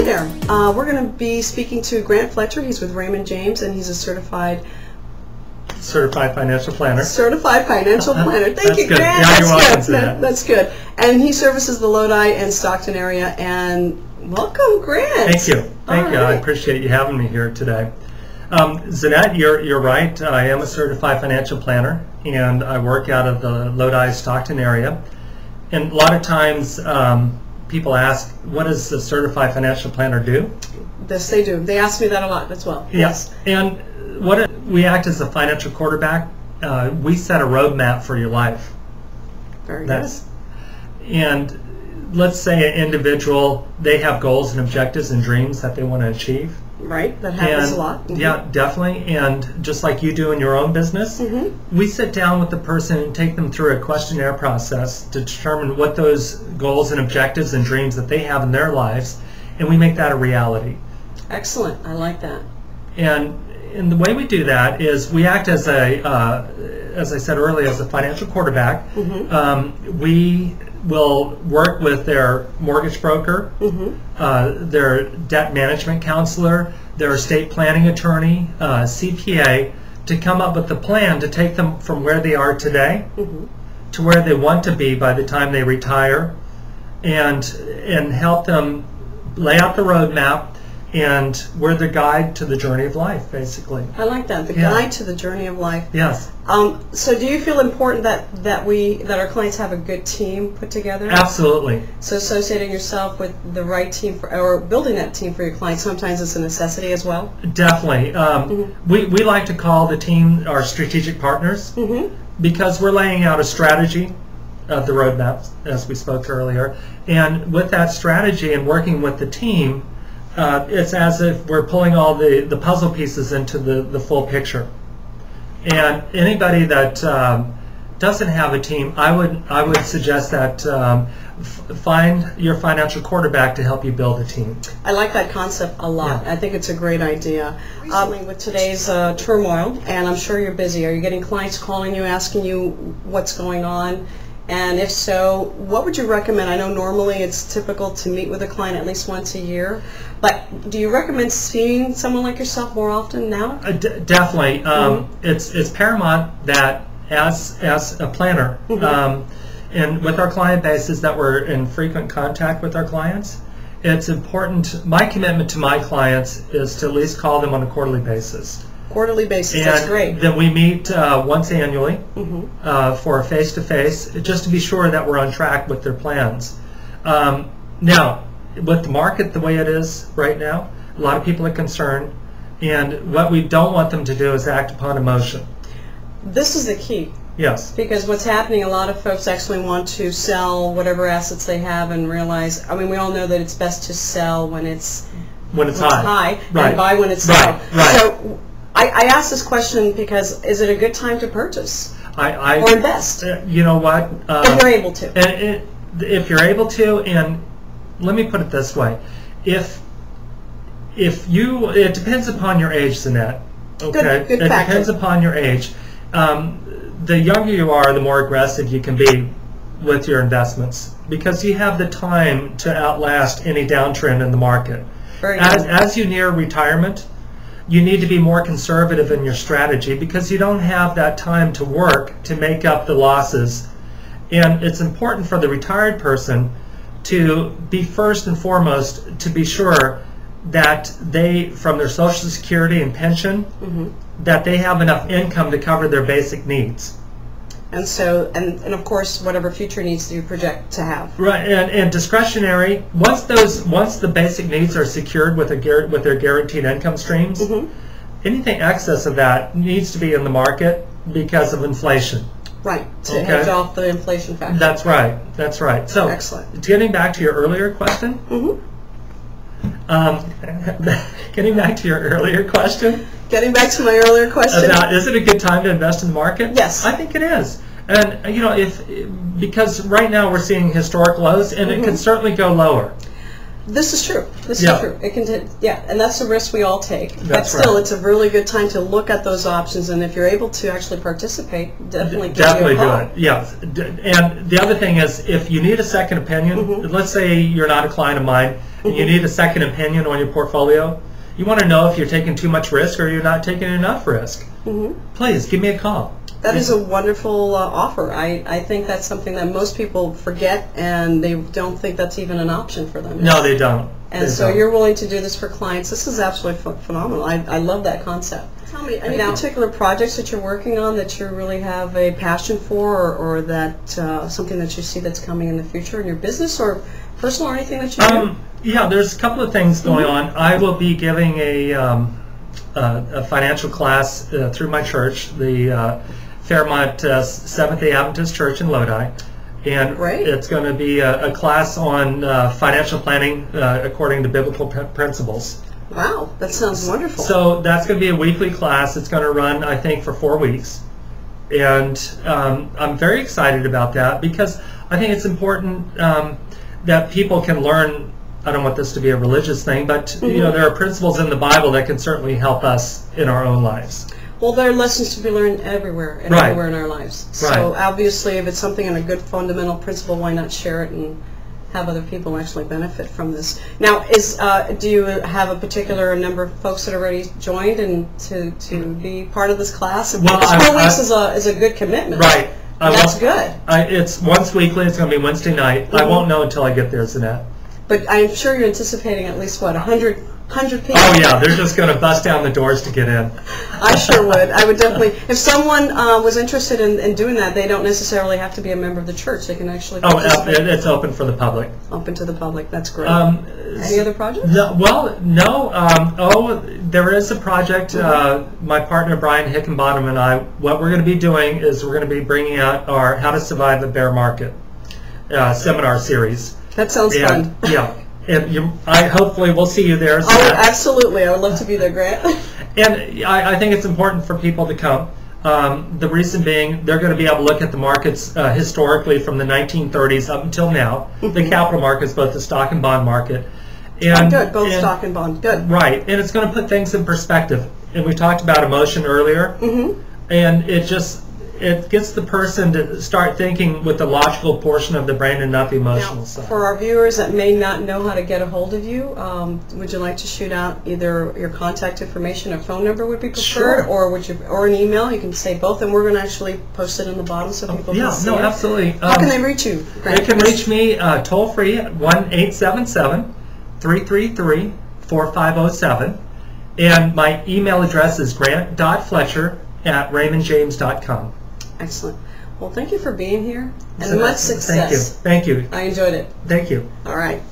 there. We're going to be speaking to Grant Fletcher. He's with Raymond James, and he's a certified financial planner. Certified financial planner. Thank you, good. Grant. Yeah, you're welcome That's good. That's good. And he services the Lodi and Stockton area. And welcome, Grant. Thank you. Thank you. Right. I appreciate you having me here today. Zanette, you're right. I am a certified financial planner, and I work out of the Lodi Stockton area. And a lot of times people ask, what does a certified financial planner do? Yes, they do. They ask me that a lot as well. Yes. And we act as a financial quarterback. We set a roadmap for your life. Very good. And let's say an individual, they have goals and objectives and dreams that they want to achieve. Right, that happens a lot. Mm-hmm. Yeah, definitely. And just like you do in your own business, we sit down with the person and take them through a questionnaire process to determine what those goals and objectives and dreams that they have in their lives, and we make that a reality. Excellent. I like that. And the way we do that is we act as as I said earlier, as a financial quarterback. We will work with their mortgage broker, their debt management counselor, their estate planning attorney, CPA, to come up with a plan to take them from where they are today to where they want to be by the time they retire, and help them lay out the roadmap. And we're the guide to the journey of life, basically. I like that, the guide to the journey of life. Yes. So do you feel important that our clients have a good team put together? Absolutely. So associating yourself with the right team or building that team for your clients sometimes is a necessity as well? Definitely. We like to call the team our strategic partners because we're laying out a strategy of the roadmap, as we spoke earlier. And with that strategy and working with the team, it's as if we're pulling all the puzzle pieces into the full picture. And anybody that doesn't have a team, I would suggest that find your financial quarterback to help you build a team. I like that concept a lot. Yeah. I think it's a great idea. With today's turmoil, and I'm sure you're busy, are you getting clients calling you, asking you what's going on? And if so, what would you recommend? I know normally it's typical to meet with a client at least once a year, but do you recommend seeing someone like yourself more often now? Definitely. It's paramount that as a planner, and with our client base is that we're in frequent contact with our clients. It's important. My commitment to my clients is to at least call them on a quarterly basis. Quarterly basis, and that's great. Then we meet once annually for a face-to-face, just to be sure that we're on track with their plans. Now, with the market the way it is right now, a lot of people are concerned, and what we don't want them to do is act upon emotion. This is the key. Yes. Because what's happening, a lot of folks actually want to sell whatever assets they have and realize, I mean, we all know that it's best to sell when it's high right. And buy when it's right. low. Right. So I asked this question because is it a good time to purchase or invest? You know what? If you're able to. If you're able to, and let me put it this way. It depends upon your age, Zanette. Okay? Good It factor. depends upon your age. The younger you are, the more aggressive you can be with your investments because you have the time to outlast any downtrend in the market. Very good. As you near retirement, you need to be more conservative in your strategy because you don't have that time to work to make up the losses. And it's important for the retired person to be first and foremost to be sure that they, from their Social Security and pension, that they have enough income to cover their basic needs. And so, and of course, whatever future needs do you project to have? Right, and discretionary. Once the basic needs are secured with their guaranteed income streams, anything excess of that needs to be in the market because of inflation. Right, to hedge off the inflation factor. That's right. That's right. So, excellent. Getting back to your earlier question. Getting back to your earlier question. Getting back to my earlier question. About, is it a good time to invest in the market? Yes. I think it is. And, you know, because right now we're seeing historic lows, and it can certainly go lower. This is true. This is true. It can, and that's a risk we all take. But still, it's a really good time to look at those options, and if you're able to actually participate, definitely give you a call. Do it. Yes. And the other thing is, if you need a second opinion, let's say you're not a client of mine, and you need a second opinion on your portfolio, you want to know if you're taking too much risk or you're not taking enough risk, please give me a call. That is a wonderful offer. I think that's something that most people forget, and they don't think that's even an option for them. No, they don't. And so you're willing to do this for clients. This is absolutely phenomenal. I love that concept. Tell me, any particular projects that you're working on that you really have a passion for, or that something that you see that's coming in the future in your business or personal, or anything that you do? Yeah, there's a couple of things going on. I will be giving a financial class through my church, the Fairmont Seventh-day Adventist Church in Lodi. And it's going to be a class on financial planning according to biblical principles. Wow, that sounds wonderful. So that's going to be a weekly class. It's going to run, I think, for 4 weeks. And I'm very excited about that because I think it's important that people can learn. I don't want this to be a religious thing, but you know, there are principles in the Bible that can certainly help us in our own lives. Well, there are lessons to be learned everywhere and everywhere in our lives. So obviously, if it's something in a good fundamental principle, why not share it and have other people actually benefit from this? Now, do you have a particular number of folks that are already joined and to be part of this class? Well, 4 weeks is a good commitment. Right. That's good. It's once weekly. It's going to be Wednesday night. I won't know until I get there, Zanette. But I'm sure you're anticipating at least, what, 100 people? Oh, yeah. They're just going to bust down the doors to get in. I sure would. I would definitely. If someone was interested in doing that, they don't necessarily have to be a member of the church. They can actually participate. It's open for the public. Open to the public. That's great. Any other projects? No. There is a project. My partner, Brian Hickenbottom, and I, what we're going to be doing is we're going to be bringing out our How to Survive the Bear Market seminar series. That sounds fun. Yeah. And hopefully we'll see you there. Oh, absolutely. I would love to be there, Grant. And I think it's important for people to come. The reason being, they're going to be able to look at the markets historically from the 1930s up until now, the capital markets, both the stock and bond market. And, good, both stock and bond. Good. Right. And it's going to put things in perspective. And we talked about emotion earlier. And it gets the person to start thinking with the logical portion of the brain and not the emotional side. For our viewers that may not know how to get a hold of you, would you like to shoot out either your contact information, a phone number would be preferred, or an email? You can say both, and we're going to actually post it in the bottom so people can see it. Absolutely. How can they reach you, Grant? They can reach me toll free at 1-877-333-4507, and my email address is grant.fletcher@raymondjames.com. Excellent. Well, thank you for being here, and much success. Thank you. I enjoyed it. Thank you. All right.